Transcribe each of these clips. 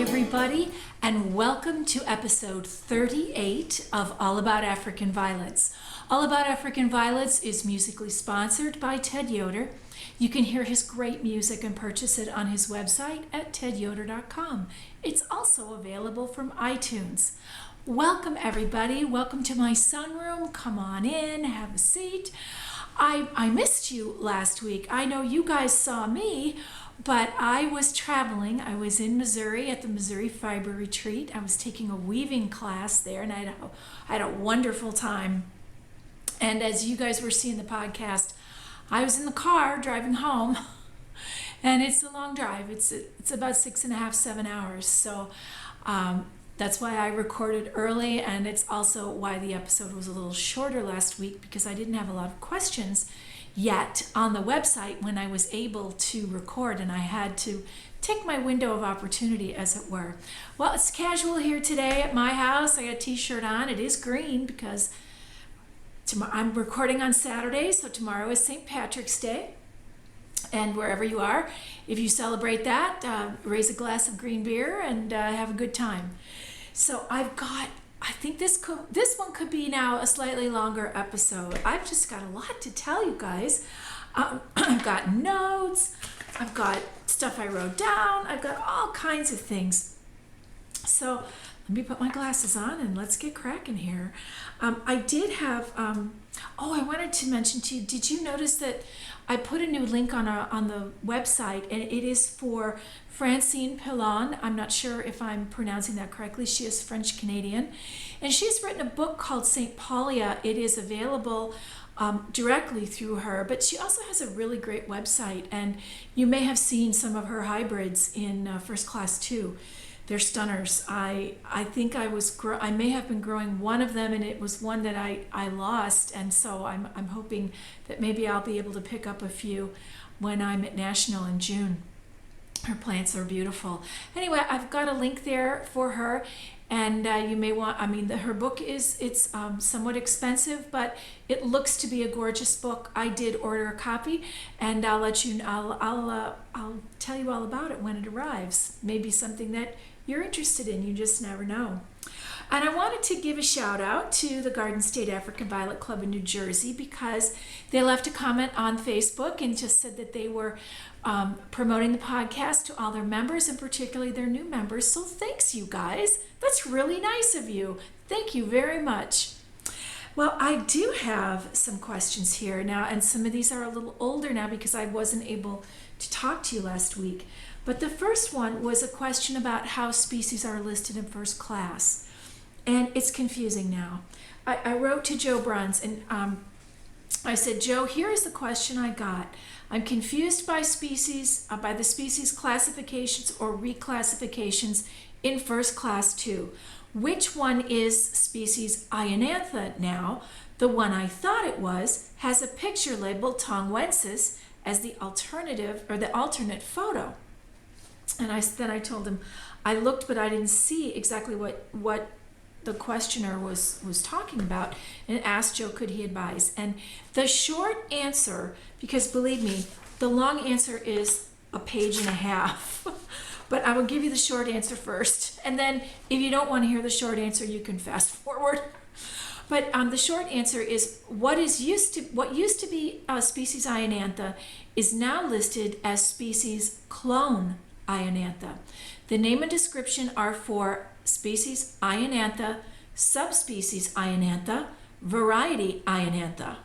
everybody, and welcome to episode 38 of All About African Violets. All About African Violets is musically sponsored by Ted Yoder. You can hear his great music and purchase it on his website at tedyoder.com. It's also available from iTunes. Welcome everybody, welcome to my sunroom. Come on in, have a seat. I missed you last week. I know you guys saw me, but I was traveling. I was in Missouri at the Missouri Fiber Retreat. I was taking a weaving class there, and I had a wonderful time. And as you guys were seeing the podcast, I was in the car driving home, and it's a long drive. It's about 6.5, 7 hours. So that's why I recorded early, and it's also why the episode was a little shorter last week, because I didn't have a lot of questions yet on the website when I was able to record, and I had to take my window of opportunity, as it were. Well, it's casual here today at my house. I got a t-shirt on. It is green because I'm recording on Saturday, so tomorrow is St. Patrick's Day. And wherever you are, if you celebrate that, raise a glass of green beer and have a good time. So I think this one could be now a slightly longer episode. I've just got a lot to tell you guys. I've got notes, I've got stuff I wrote down, I've got all kinds of things. So let me put my glasses on and let's get cracking here. I did have, I wanted to mention to you, did you notice that I put a new link on the website, and it is for Francine Pillon. I'm not sure if I'm pronouncing that correctly. She is French Canadian, and she's written a book called St. Paulia. It is available directly through her, but she also has a really great website, and you may have seen some of her hybrids in First Class 2. They're stunners. I think I may have been growing one of them, and it was one that I lost, and so I'm hoping that maybe I'll be able to pick up a few when I'm at National in June. Her plants are beautiful. Anyway, I've got a link there for her, and you may want. Her book it's somewhat expensive, but it looks to be a gorgeous book. I did order a copy, and I'll let you. I'll tell you all about it when it arrives. Maybe something that you're interested in. You just never know. And I wanted to give a shout out to the Garden State African Violet Club in New Jersey, because they left a comment on Facebook and just said that they were promoting the podcast to all their members, and particularly their new members. So thanks, you guys. That's really nice of you. Thank you very much. Well, I do have some questions here now, and some of these are a little older now because I wasn't able to talk to you last week. But the first one was a question about how species are listed in first class. And it's confusing now. I wrote to Joe Bruns, and I said, Joe, here is the question I got. I'm confused by species, by the species classifications or reclassifications in First Class 2. Which one is species Ionantha now? The one I thought it was has a picture labeled Tongwensis as the alternative or the alternate photo. And then I told him I looked, but I didn't see exactly what the questioner was talking about, and asked Joe could he advise. And the short answer, because believe me, the long answer is a page and a half. But I will give you the short answer first, and then if you don't want to hear the short answer, you can fast forward. But the short answer is what used to be species Ionantha is now listed as species clone Ionantha. The name and description are for species Ionantha, subspecies Ionantha, variety Ionantha.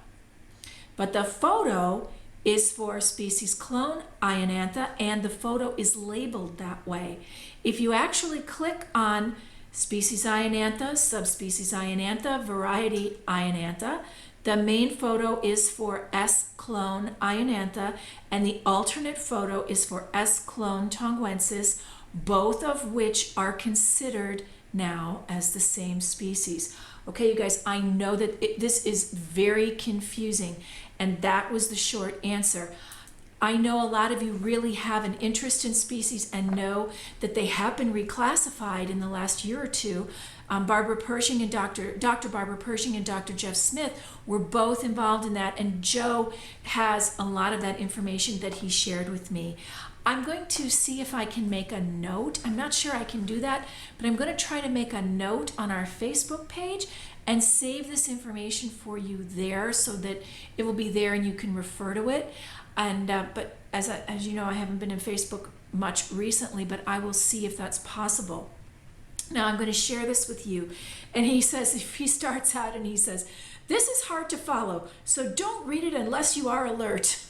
But the photo is for species clone Ionantha, and the photo is labeled that way. If you actually click on species Ionantha, subspecies Ionantha, variety Ionantha, the main photo is for S. clone Ionantha, and the alternate photo is for S. clone Tongwensis, both of which are considered now as the same species. Okay, you guys, I know that this is very confusing, and that was the short answer. I know a lot of you really have an interest in species and know that they have been reclassified in the last year or two. Barbara Pershing and Dr. Barbara Pershing and Dr. Jeff Smith were both involved in that, and Joe has a lot of that information that he shared with me. I'm going to see if I can make a note. I'm not sure I can do that, but I'm going to try to make a note on our Facebook page and save this information for you there so that it will be there and you can refer to it. And but as you know, I haven't been in Facebook much recently, but I will see if that's possible. Now I'm going to share this with you. And he says, if he starts out and he says, this is hard to follow, so don't read it unless you are alert.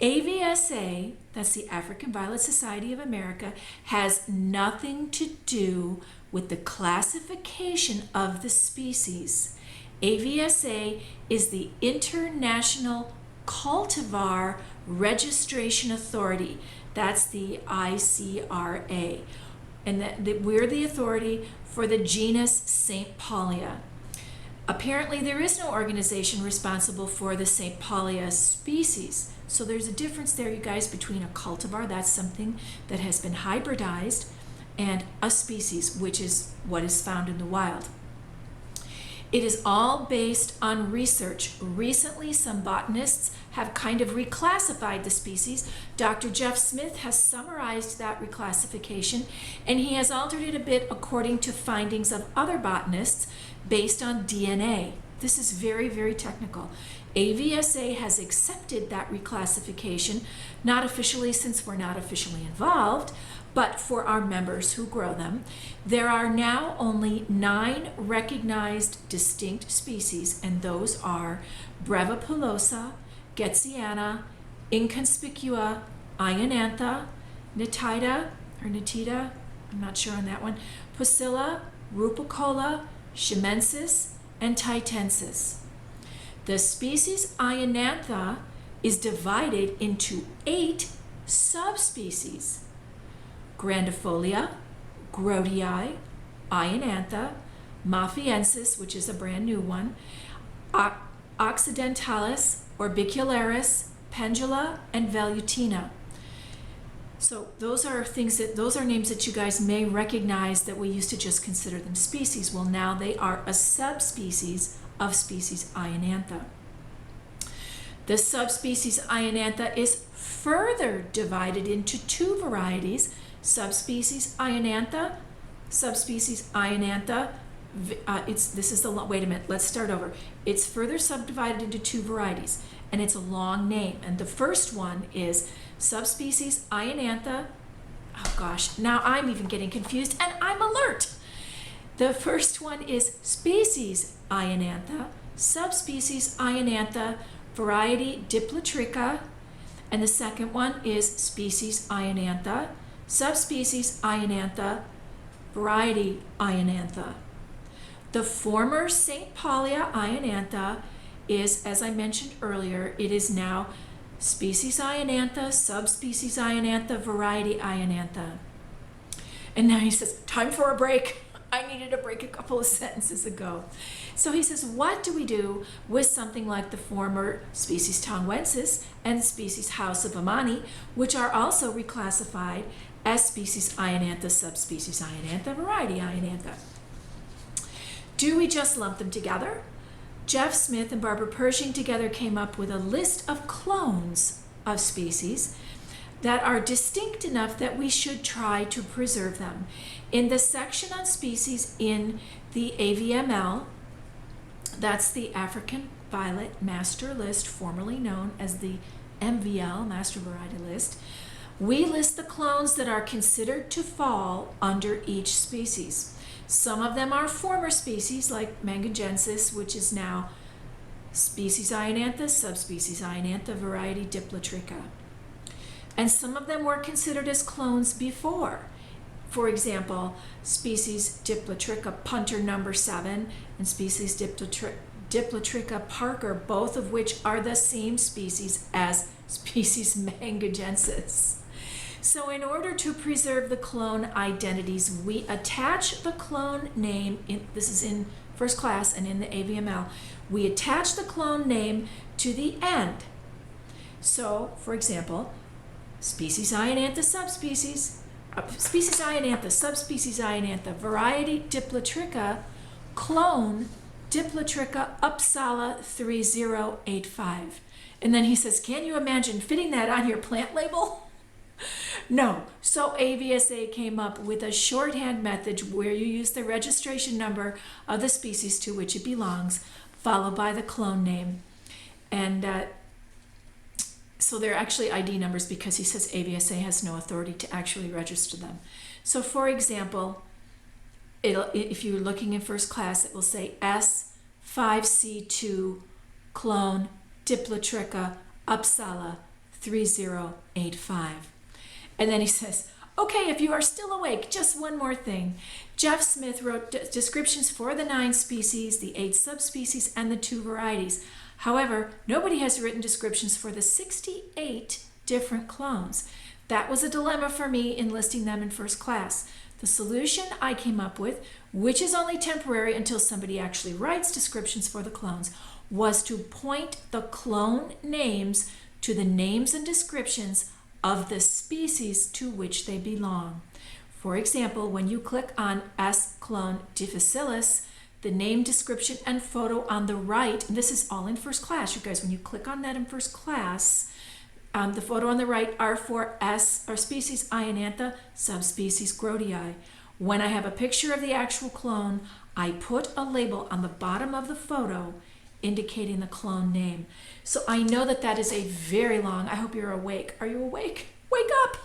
AVSA, that's the African Violet Society of America, has nothing to do with the classification of the species. AVSA is the International Cultivar Registration Authority. That's the ICRA. And we're the authority for the genus St. Paulia. Apparently, there is no organization responsible for the St. Paulia species. So there's a difference there, you guys, between a cultivar, that's something that has been hybridized, and a species, which is what is found in the wild. It is all based on research. Recently, some botanists have kind of reclassified the species. Dr. Jeff Smith has summarized that reclassification, and he has altered it a bit according to findings of other botanists based on DNA. This is very, very technical. AVSA has accepted that reclassification, not officially since we're not officially involved, but for our members who grow them. There are now only 9 recognized distinct species, and those are Breva pilosa, Getsiana, Inconspicua, Ionantha, Nitida, I'm not sure on that one, Pusilla, Rupicola, Chimensis, and Titensis. The species Ionantha is divided into 8 subspecies: Grandifolia, Grotii, Ionantha, Mafiensis, which is a brand new one, Occidentalis, Orbicularis, Pendula, and Velutina. So those are names that you guys may recognize that we used to just consider them species. Well, now they are a subspecies of species Ionantha. The subspecies Ionantha is further divided into 2 varieties: subspecies Ionantha, subspecies Ionantha. Wait a minute, let's start over. It's further subdivided into 2 varieties, and it's a long name. And the first one is subspecies Ionantha. Oh gosh, now I'm even getting confused, and I'm alert. The first one is species Ionantha, subspecies Ionantha, variety Diplotricha, and the second one is species Ionantha, subspecies Ionantha, variety Ionantha. The former St. Paulia Ionantha is, as I mentioned earlier, it is now species Ionantha, subspecies Ionantha, variety Ionantha. And now he says, time for a break. I needed a break a couple of sentences ago. So he says, what do we do with something like the former species Tongwensis and species House of Amani, which are also reclassified as species Ionantha, subspecies Ionantha, variety Ionantha? Do we just lump them together? Jeff Smith and Barbara Pershing together came up with a list of clones of species that are distinct enough that we should try to preserve them. In the section on species in the AVML, that's the African Violet Master List, formerly known as the MVL, Master Variety List, we list the clones that are considered to fall under each species. Some of them are former species, like Mangagensis, which is now species Ionantha, subspecies Ionantha, variety Diplotricha. And some of them were considered as clones before. For example, species Diplotricha punter number 7 and species Diplotricha parker, both of which are the same species as species Mangagensis. So in order to preserve the clone identities, we attach the clone name, this is in first class and in the AVML, we attach the clone name to the end. So, for example, species Ionantha, subspecies, species Ionantha, subspecies Ionantha, variety Diplotricha, clone Diplotricha Uppsala 3085. And then he says, can you imagine fitting that on your plant label? No. So AVSA came up with a shorthand method where you use the registration number of the species to which it belongs, followed by the clone name. And so they're actually ID numbers because he says AVSA has no authority to actually register them. So for example, if you're looking in first class, it will say S5C2 clone Diplotricha Uppsala 3085. And then he says, okay, if you are still awake, just one more thing. Jeff Smith wrote descriptions for the 9 species, the 8 subspecies, and the 2 varieties. However, nobody has written descriptions for the 68 different clones. That was a dilemma for me in listing them in first class. The solution I came up with, which is only temporary until somebody actually writes descriptions for the clones, was to point the clone names to the names and descriptions of the species to which they belong. For example, when you click on S. clone difficilis, the name, description, and photo on the right, and this is all in first class, you guys, when you click on that in first class, the photo on the right are for S, or species Ionantha, subspecies Grotii. When I have a picture of the actual clone, I put a label on the bottom of the photo indicating the clone name. So I know that that is a very long, I hope you're awake. Are you awake? Wake up!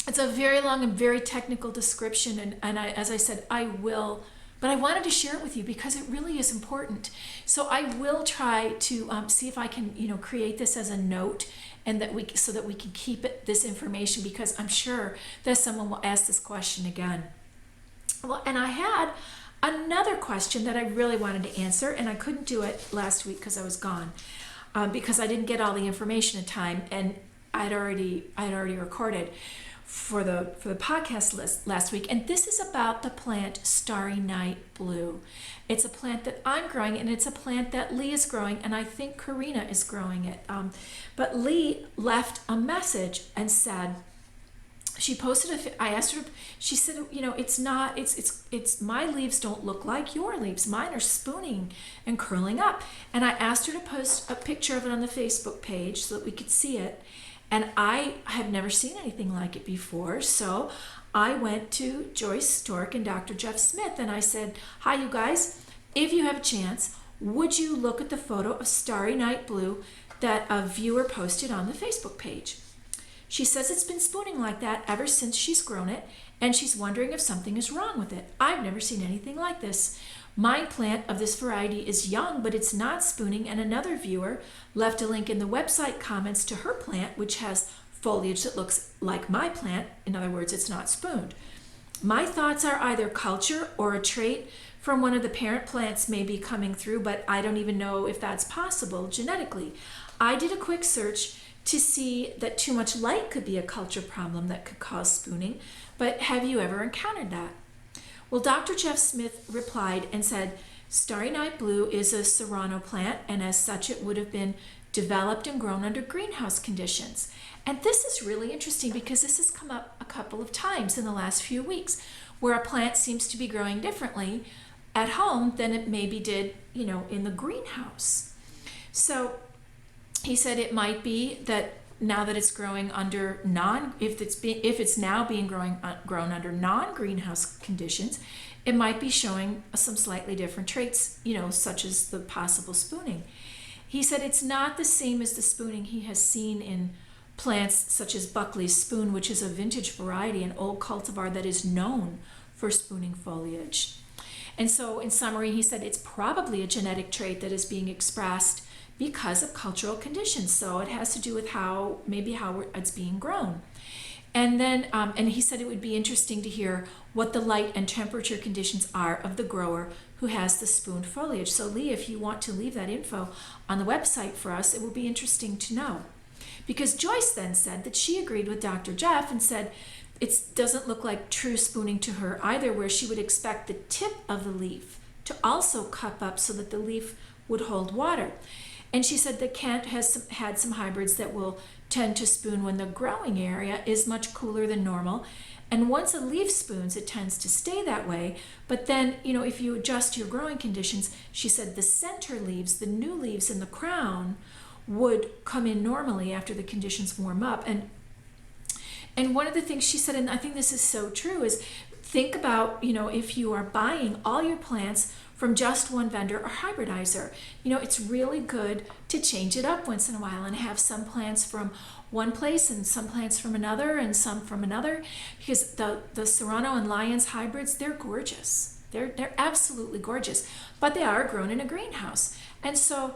It's a very long and very technical description, and as I said, I will, but I wanted to share it with you because it really is important. So I will try to see if I can, create this as a note, and so that we can keep this information, because I'm sure that someone will ask this question again. Well, and I had another question that I really wanted to answer, and I couldn't do it last week because I was gone, because I didn't get all the information in time, and I'd already recorded for the podcast list last week. And this is about the plant Starry Night Blue. It's a plant that I'm growing, and it's a plant that Lee is growing, and I think Karina is growing it. But Lee left a message and said, she posted I asked her, she said, it's not, it's my leaves don't look like your leaves. Mine are spooning and curling up. And I asked her to post a picture of it on the Facebook page so that we could see it. And I have never seen anything like it before. So I went to Joyce Stork and Dr. Jeff Smith, and I said, hi, you guys, if you have a chance, would you look at the photo of Starry Night Blue that a viewer posted on the Facebook page? She says it's been spooning like that ever since she's grown it, and she's wondering if something is wrong with it. I've never seen anything like this. My plant of this variety is young, but it's not spooning, and another viewer left a link in the website comments to her plant, which has foliage that looks like my plant. In other words, it's not spooned. My thoughts are either culture or a trait from one of the parent plants may be coming through, but I don't even know if that's possible genetically. I did a quick search to see that too much light could be a culture problem that could cause spooning, but have you ever encountered that? Well, Dr. Jeff Smith replied and said, Starry Night Blue is a serrano plant, and as such it would have been developed and grown under greenhouse conditions. And this is really interesting because this has come up a couple of times in the last few weeks, where a plant seems to be growing differently at home than it maybe did, in the greenhouse. So he said it might be that now that it's growing under if it's now being grown under non-greenhouse conditions, it might be showing some slightly different traits, such as the possible spooning. He said it's not the same as the spooning he has seen in plants such as Buckley's spoon, which is a vintage variety, an old cultivar that is known for spooning foliage. And so in summary, he said it's probably a genetic trait that is being expressed because of cultural conditions. So it has to do with how it's being grown. And then, and he said it would be interesting to hear what the light and temperature conditions are of the grower who has the spooned foliage. So Lee, if you want to leave that info on the website for us, it will be interesting to know. Because Joyce then said that she agreed with Dr. Jeff and said it doesn't look like true spooning to her either, where she would expect the tip of the leaf to also cup up so that the leaf would hold water. And she said that Kent has had some hybrids that will tend to spoon when the growing area is much cooler than normal. And once a leaf spoons, it tends to stay that way. But then, if you adjust your growing conditions, she said the center leaves, the new leaves in the crown, would come in normally after the conditions warm up. And And one of the things she said, and I think this is so true, is think about, if you are buying all your plants from just one vendor or hybridizer, it's really good to change it up once in a while and have some plants from one place and some plants from another and some from another, because the Serrano and Lyons hybrids, they're gorgeous. They're absolutely gorgeous, but they are grown in a greenhouse. And so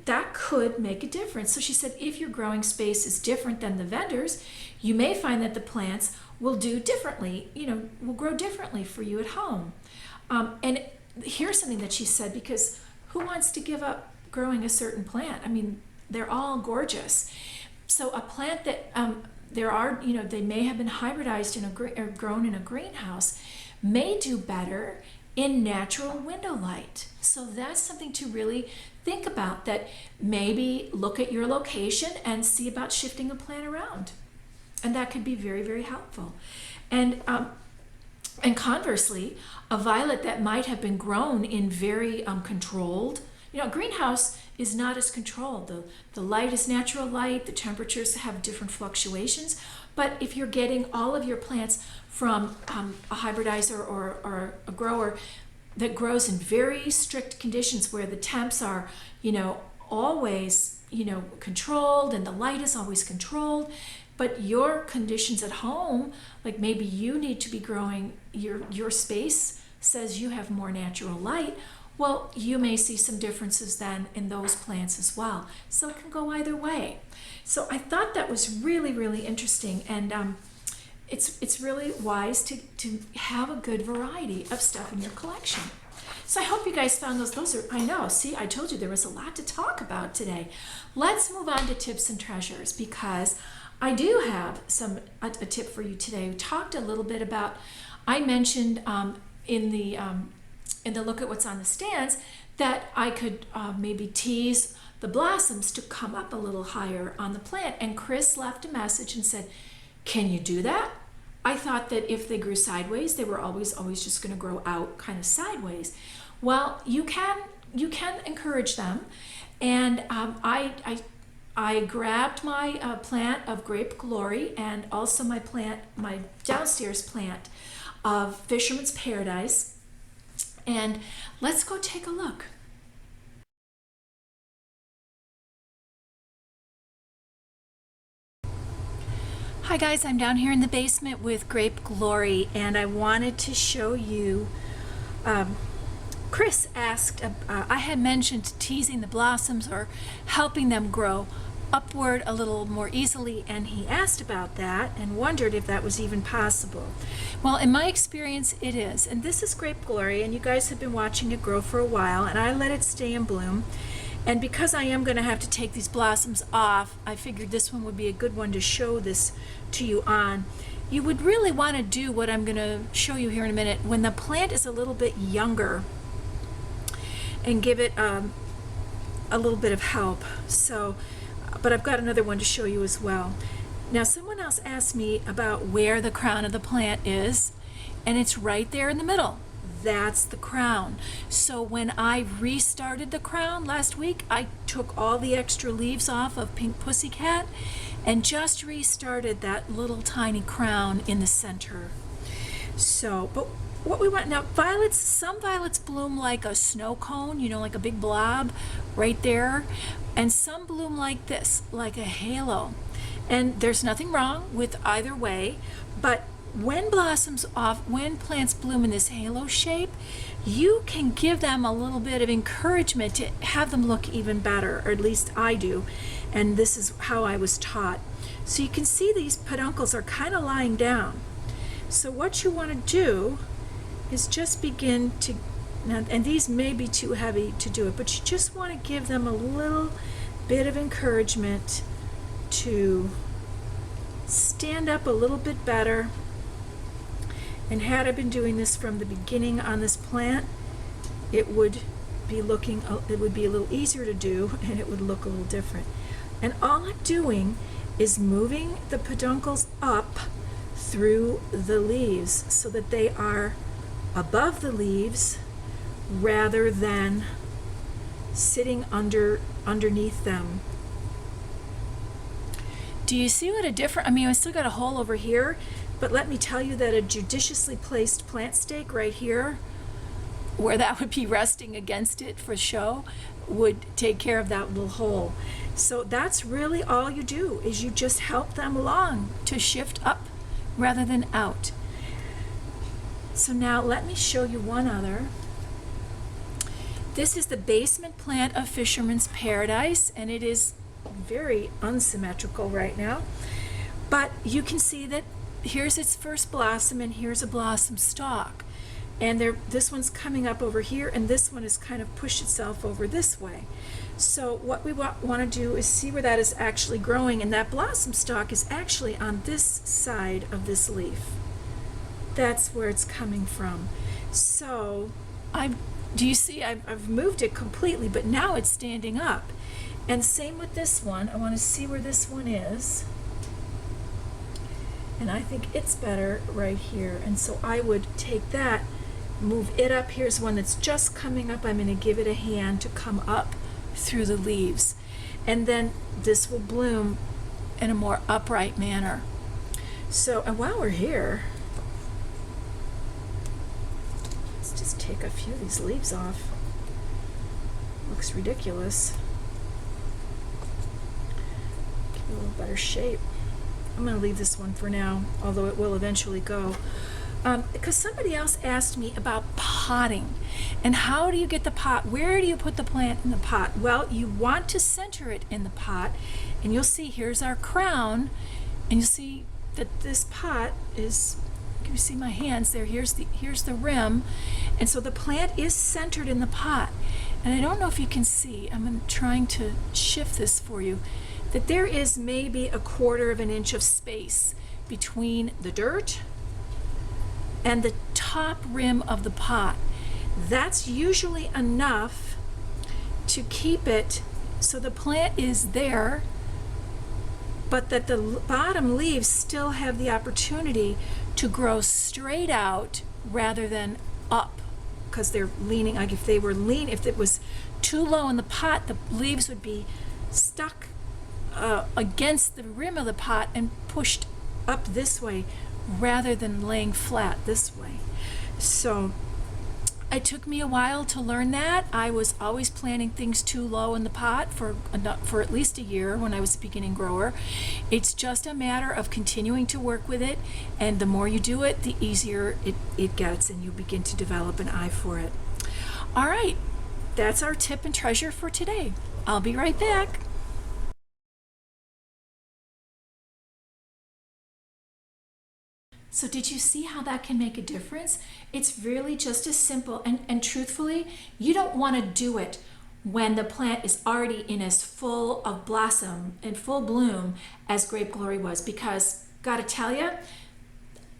that could make a difference. So she said, if your growing space is different than the vendors, you may find that the plants will do differently, will grow differently for you at home. And here's something that she said, because who wants to give up growing a certain plant? I mean, they're all gorgeous. So a plant that they may have been hybridized or grown in a greenhouse may do better in natural window light. So that's something to really think about, that maybe look at your location and see about shifting a plant around. And that could be very, very helpful. And conversely, a violet that might have been grown in very controlled, greenhouse is not as controlled. The light is natural light, the temperatures have different fluctuations. But if you're getting all of your plants from a hybridizer or a grower that grows in very strict conditions where the temps are, always, controlled, and the light is always controlled, but your conditions at home, like maybe you need to be growing, your space says you have more natural light, well, you may see some differences then in those plants as well. So it can go either way. So I thought that was really, really interesting, and it's really wise to have a good variety of stuff in your collection. So I hope you guys found those are, I know, see, I told you there was a lot to talk about today. Let's move on to tips and treasures, because I do have a tip for you today. We talked a little bit about, I mentioned in the look at what's on the stands, that I could maybe tease the blossoms to come up a little higher on the plant. And Chris left a message and said, can you do that? I thought that if they grew sideways, they were always just going to grow out kind of sideways. Well, you can encourage them. And I grabbed my plant of Grape Glory, and also my downstairs plant of Fisherman's Paradise. And let's go take a look. Hi guys, I'm down here in the basement with Grape Glory, and I wanted to show you, Chris asked, I had mentioned teasing the blossoms or helping them grow upward a little more easily, and he asked about that and wondered if that was even possible. Well, in my experience, it is. And this is Grape Glory, and you guys have been watching it grow for a while, and I let it stay in bloom. And because I am going to have to take these blossoms off, I figured this one would be a good one to show this to you on. You would really want to do what I'm going to show you here in a minute when the plant is a little bit younger, and give it a little bit of help. So, but I've got another one to show you as well. Now, someone else asked me about where the crown of the plant is, and it's right there in the middle. That's the crown. So when I restarted the crown last week, I took all the extra leaves off of Pink Pussycat and just restarted that little tiny crown in the center. So, but what we want now, violets, some violets bloom like a snow cone, like a big blob right there, and some bloom like this, like a halo. And there's nothing wrong with either way, but when plants bloom in this halo shape, you can give them a little bit of encouragement to have them look even better, or at least I do, and this is how I was taught. So you can see these peduncles are kind of lying down. So what you want to do is just begin to, and these may be too heavy to do it, but you just want to give them a little bit of encouragement to stand up a little bit better. And had I been doing this from the beginning on this plant, it would be a little easier to do, and it would look a little different. And all I'm doing is moving the peduncles up through the leaves so that they are above the leaves rather than sitting underneath them. Do you see what a different, I mean, I still got a hole over here, but let me tell you that a judiciously placed plant stake right here, where that would be resting against it for show, would take care of that little hole. So that's really all you do, is you just help them along to shift up rather than out. So now let me show you one other. This is the basement plant of Fisherman's Paradise, and it is very unsymmetrical right now. But you can see that here's its first blossom, and here's a blossom stalk. And this one's coming up over here, and this one has kind of pushed itself over this way. So what we want to do is see where that is actually growing, and that blossom stalk is actually on this side of this leaf. That's where it's coming from. So do you see I've moved it completely, but now it's standing up. And same with this one. I want to see where this one is. And I think it's better right here. And so I would take that, move it up. Here's one that's just coming up. I'm going to give it a hand to come up through the leaves. And then this will bloom in a more upright manner. So, and while we're here, let's just take a few of these leaves off. Looks ridiculous. Give it a little better shape. I'm going to leave this one for now, although it will eventually go. Because somebody else asked me about potting. And how do you get the pot? Where do you put the plant in the pot? Well, you want to center it in the pot. And you'll see, here's our crown. And you'll see that this pot is, you see my hands there, here's the rim. And so the plant is centered in the pot. And I don't know if you can see, I'm trying to shift this for you, that there is maybe 1/4 of an inch of space between the dirt and the top rim of the pot. That's usually enough to keep it so the plant is there, but that the bottom leaves still have the opportunity to grow straight out rather than up, because they're leaning. Like if it was too low in the pot, the leaves would be stuck against the rim of the pot and pushed up this way rather than laying flat this way. So it took me a while to learn that. I was always planting things too low in the pot for at least a year when I was a beginning grower. It's just a matter of continuing to work with it, and the more you do it, the easier it gets, and you begin to develop an eye for it. All right, that's our tip and treasure for today. I'll be right back. So did you see how that can make a difference? It's really just as simple, and truthfully, you don't want to do it when the plant is already in as full of blossom and full bloom as Grape Glory was, because gotta tell you,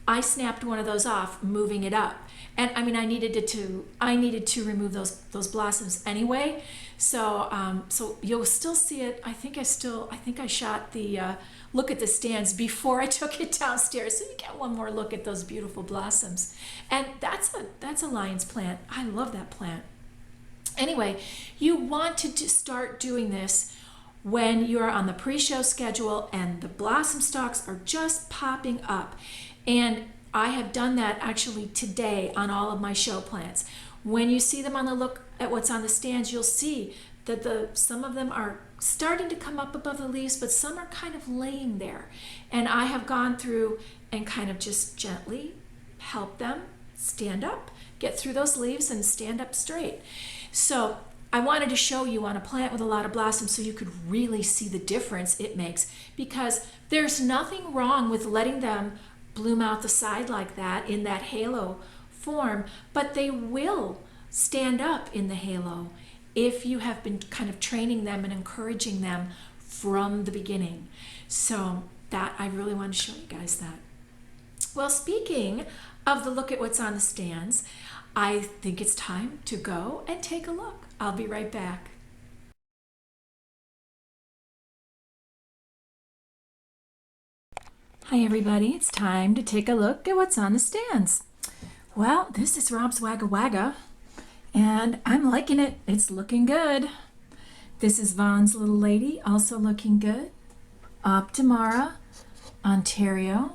I snapped one of those off moving it up. And I mean, I needed to remove those blossoms anyway. So so you'll still see it. I think I shot the look at the stands before I took it downstairs, so you get one more look at those beautiful blossoms. And that's a lion's plant. I love that plant. Anyway, you want to start doing this when you're on the pre-show schedule and the blossom stalks are just popping up. And I have done that actually today on all of my show plants. When you see them on the look at what's on the stands, you'll see that some of them are starting to come up above the leaves, but some are kind of laying there. And I have gone through and kind of just gently help them stand up, get through those leaves and stand up straight. So I wanted to show you on a plant with a lot of blossoms so you could really see the difference it makes, because there's nothing wrong with letting them bloom out the side like that in that halo form, but they will stand up in the halo if you have been kind of training them and encouraging them from the beginning. So that, I really want to show you guys that. Well, speaking of the look at what's on the stands, I think it's time to go and take a look. I'll be right back. Hi everybody, it's time to take a look at what's on the stands. Well, this is Rob's Wagga Wagga, and I'm liking it. It's looking good. This is Vaughn's Little Lady, also looking good. Optimara, Ontario.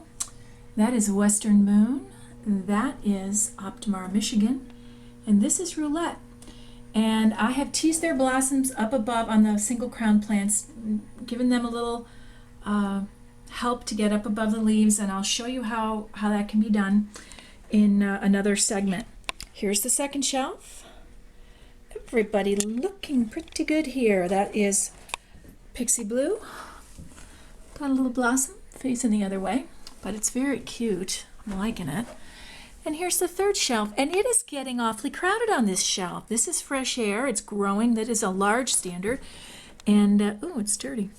That is Western Moon. That is Optimara, Michigan. And this is Roulette. And I have teased their blossoms up above on the single crown plants, giving them a little help to get up above the leaves, and I'll show you how that can be done in another segment. Here's the second shelf. Everybody looking pretty good here. That is Pixie Blue. Got a little blossom facing the other way, but it's very cute. I'm liking it. And here's the third shelf, and it is getting awfully crowded on this shelf. This is Fresh Air. It's growing. That is a large standard. And, oh, it's dirty.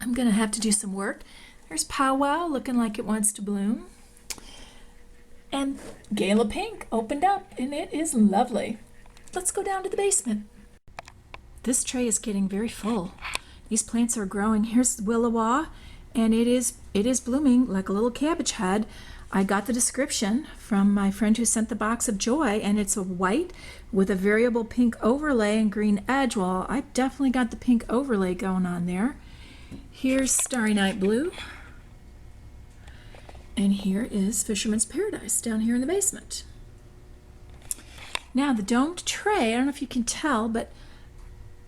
I'm going to have to do some work. There's Powwow looking like it wants to bloom. And Gala Pink opened up, and it is lovely. Let's go down to the basement. This tray is getting very full. These plants are growing. Here's Willowa, and it is blooming like a little cabbage head. I got the description from my friend who sent the box of joy, and it's a white with a variable pink overlay and green edge. Well, I definitely got the pink overlay going on there. Here's Starry Night Blue. And here is Fisherman's Paradise down here in the basement. Now the domed tray, I don't know if you can tell, but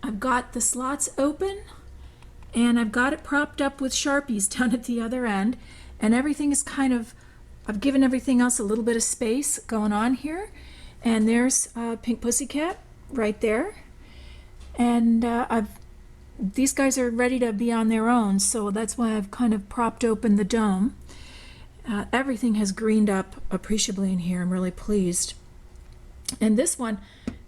I've got the slots open and I've got it propped up with Sharpies down at the other end, and everything is kind of, I've given everything else a little bit of space going on here. And there's Pink Pussycat right there. And these guys are ready to be on their own, so that's why I've kind of propped open the dome. Everything has greened up appreciably in here. I'm really pleased. And this one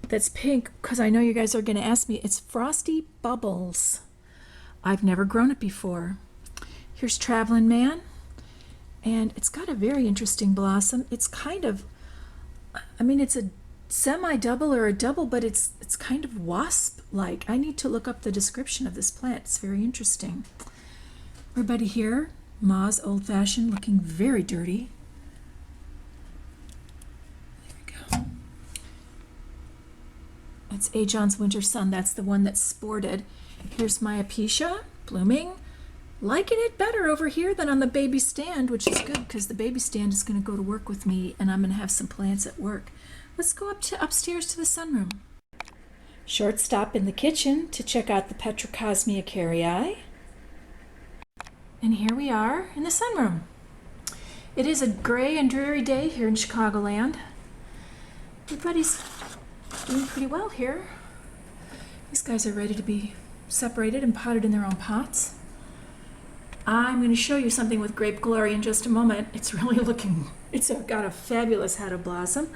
that's pink, because I know you guys are going to ask me, it's Frosty Bubbles. I've never grown it before. Here's Traveling Man. And it's got a very interesting blossom. It's kind of, I mean, it's a semi-double or a double, but it's kind of wasp-like. I need to look up the description of this plant. It's very interesting. Everybody here, Ma's Old Fashioned, looking very dirty. There we go. That's A. John's Winter Sun. That's the one that's sported. Here's my Apisha, blooming. Liking it better over here than on the baby stand, which is good because the baby stand is going to go to work with me, and I'm going to have some plants at work. Let's go upstairs to the sunroom. Short stop in the kitchen to check out the Petrocosmia carrii. And here we are in the sunroom. It is a gray and dreary day here in Chicagoland. Everybody's doing pretty well here. These guys are ready to be separated and potted in their own pots. I'm going to show you something with Grape Glory in just a moment. It's really looking, it's got a fabulous head of blossom.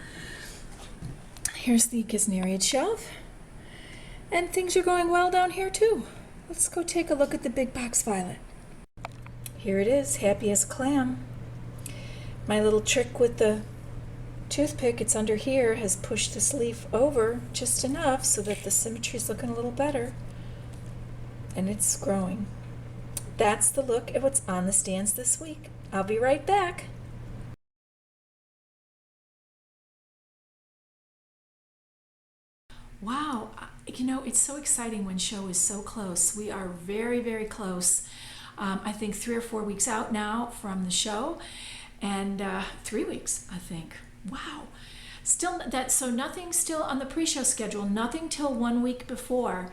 Here's the Gesneriid shelf. And things are going well down here too. Let's go take a look at the big box violet. Here it is, happy as a clam. My little trick with the toothpick, it's under here, has pushed this leaf over just enough so that the symmetry is looking a little better. And it's growing. That's the look at what's on the stands this week. I'll be right back. Wow, you know, it's so exciting when show is so close. We are very, very close. I think 3 or 4 weeks out now from the show, and 3 weeks, I think. Wow. Still that, so nothing still on the pre-show schedule, nothing till 1 week before.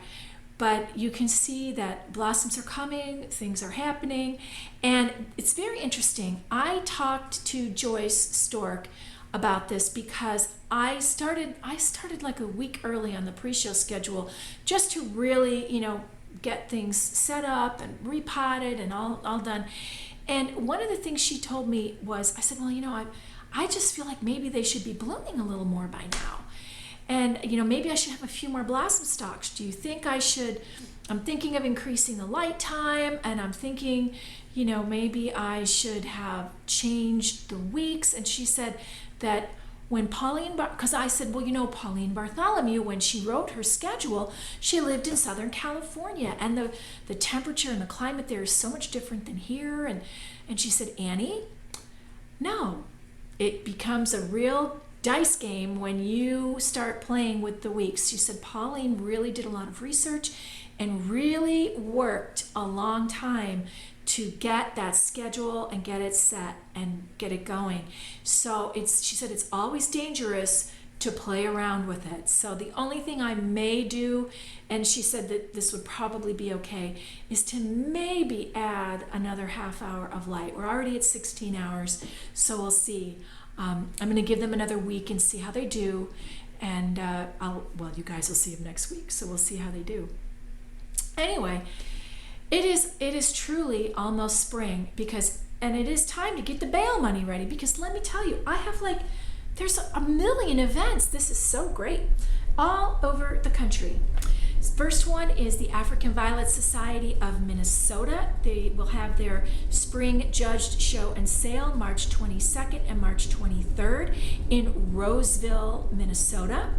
But you can see that blossoms are coming, things are happening, and it's very interesting. I talked to Joyce Stork about this because I started like a week early on the pre-show schedule just to really, you know, get things set up and repotted and all done. And one of the things she told me was, I said, well, you know, I just feel like maybe they should be blooming a little more by now. And, you know, maybe I should have a few more blossom stalks. Do you think I should? I'm thinking of increasing the light time, and I'm thinking, you know, maybe I should have changed the weeks. And she said that when Pauline, because I said, well, you know, Pauline Bartholomew, when she wrote her schedule, she lived in Southern California, and the temperature and the climate there is so much different than here. And she said, Annie, no, it becomes a real dice game when you start playing with the weeks. She said Pauline really did a lot of research and really worked a long time to get that schedule and get it set and get it going. So she said it's always dangerous to play around with it. So the only thing I may do, and she said that this would probably be okay, is to maybe add another half hour of light. We're already at 16 hours, so we'll see. I'm going to give them another week and see how they do. And you guys will see them next week, so we'll see how they do. Anyway, it is truly almost spring and it is time to get the bail money ready, because let me tell you, there's a million events. This is so great all over the country. First one is the African Violet Society of Minnesota. They will have their Spring Judged Show and Sale March 22nd and March 23rd in Roseville, Minnesota.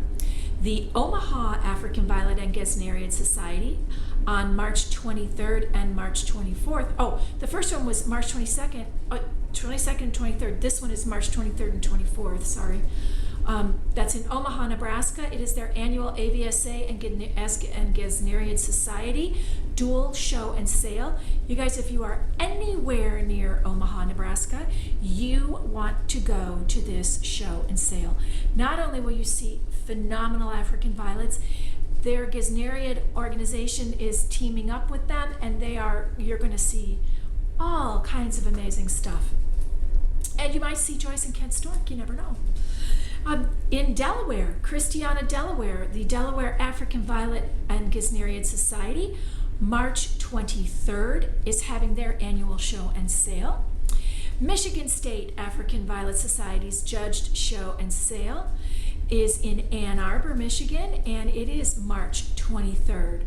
The Omaha African Violet and Gesneriid Society on March 23rd and March 24th. Oh, the first one was March 22nd and 23rd. This one is March 23rd and 24th, sorry. That's in Omaha, Nebraska. It is their annual AVSA and Gesneriid Society dual show and sale. You guys, if you are anywhere near Omaha, Nebraska, you want to go to this show and sale. Not only will you see phenomenal African violets, their Gesneriid organization is teaming up with them, and you're going to see all kinds of amazing stuff. And you might see Joyce and Ken Stork, you never know. In Delaware, Christiana, Delaware, the Delaware African Violet and Gesneriid Society, March 23rd, is having their annual show and sale. Michigan State African Violet Society's Judged Show and Sale is in Ann Arbor, Michigan, and it is March 23rd.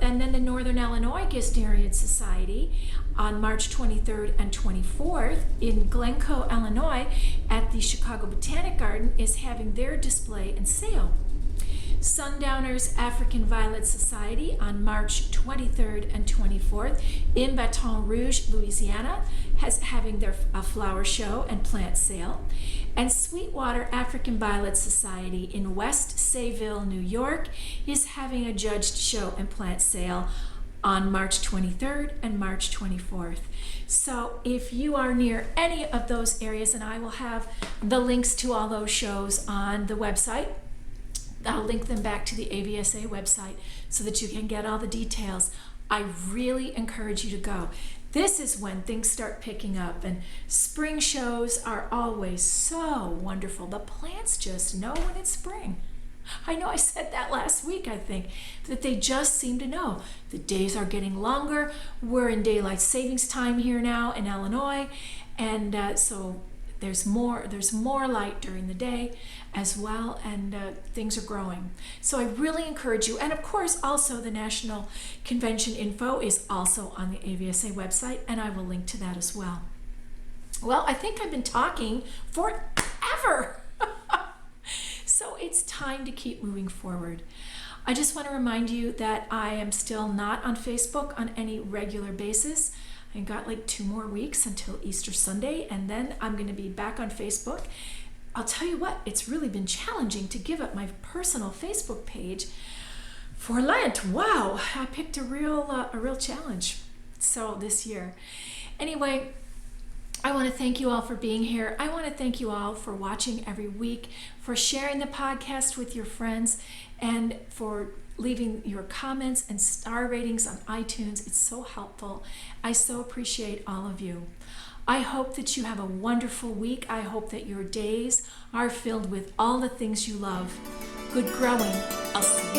And then the Northern Illinois Gesneriid Society on March 23rd and 24th in Glencoe, Illinois, at the Chicago Botanic Garden is having their display and sale. Sundowners African Violet Society on March 23rd and 24th in Baton Rouge, Louisiana, having their flower show and plant sale. And Sweetwater African Violet Society in West Sayville, New York, is having a judged show and plant sale on March 23rd and March 24th. So if you are near any of those areas, and I will have the links to all those shows on the website, I'll link them back to the AVSA website so that you can get all the details. I really encourage you to go. This is when things start picking up, and spring shows are always so wonderful. The plants just know when it's spring. I know I said that last week, I think, that they just seem to know. The days are getting longer. We're in daylight savings time here now in Illinois, and so there's more light during the day as well, and things are growing. So I really encourage you, and of course also the National Convention info is also on the AVSA website, and I will link to that as well. Well, I think I've been talking forever. So it's time to keep moving forward. I just want to remind you that I am still not on Facebook on any regular basis. I got like 2 more weeks until Easter Sunday, and then I'm going to be back on Facebook. I'll tell you what, it's really been challenging to give up my personal Facebook page for Lent. Wow, I picked a real challenge. So this year. Anyway, I want to thank you all for being here. I want to thank you all for watching every week, for sharing the podcast with your friends, and for leaving your comments and star ratings on iTunes. It's so helpful. I so appreciate all of you. I hope that you have a wonderful week. I hope that your days are filled with all the things you love. Good growing. I'll see you.